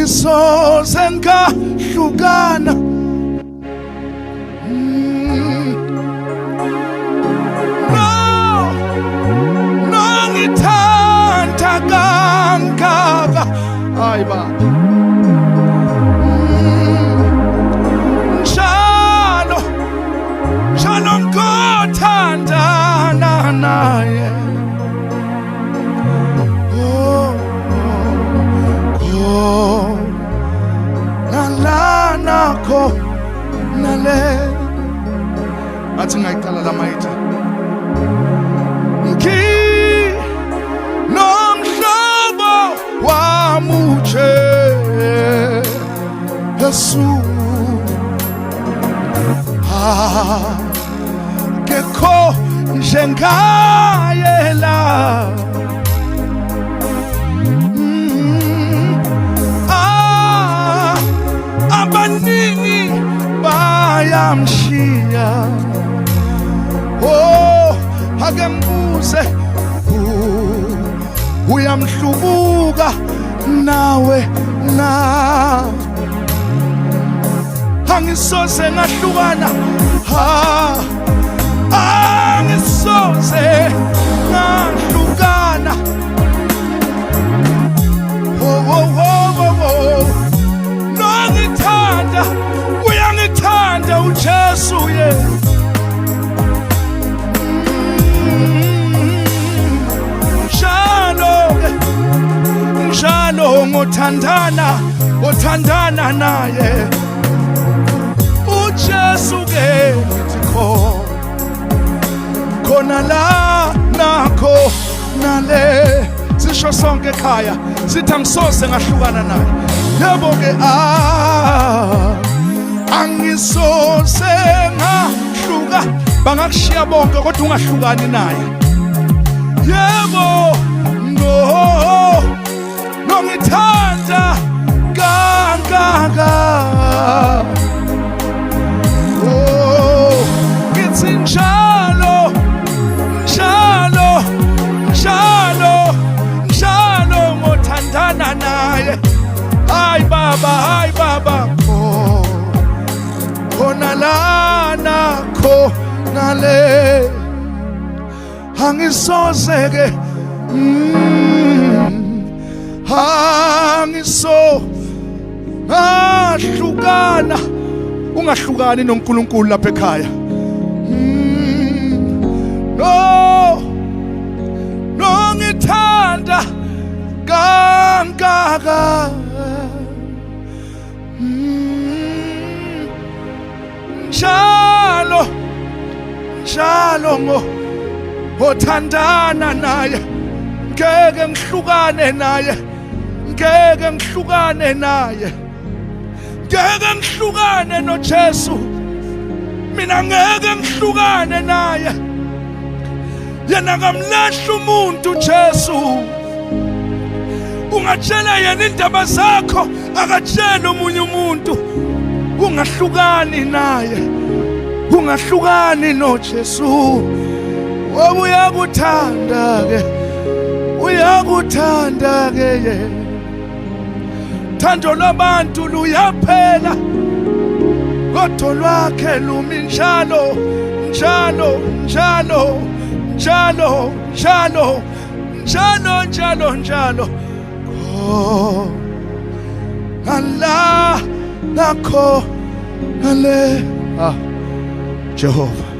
angisoze ngahlukana ngithanda kangaka hayi baba njalo ngothandana naye nakho nale athi ngayiqala lamayithi nomhlobo wamuje Yesu kekho njengaye la abaningi bayamshiya ake mbuze uyamhlubuka nawe na angisoze ngahlukana angisoze ngahlukana nongithanda uyangithanda uJesu ye njalo ngothandana naye uJesu ke khona la nakho nale sisho sonke ekhaya sithi angisoze ngahlukana naye yebo ke angisoze ngahluka bangakushiya bonke kodwa ungahlukani naye yebo nongithanda kangaka ngithi njalo ngothandana naye hayi baba khona la nakho nale angisoze ke angisohlukana ungahlukani noNkulunkulu lapha ekhaya ngithanda kangaka njalo ngothandana naye ngeke ngihlukane naye ngeke ngihlukane noJesu mina ngeke ngihlukane naye yena kamlahla umuntu Jesu ungatshela yena indaba zakho akatshela omunye umuntu ungahlukani naye ungahlukani noJesu uyakuthanda ke yena thando lwabantu luyaphela kodwa lwakhe lumi njalo Allah nakho ale Jehova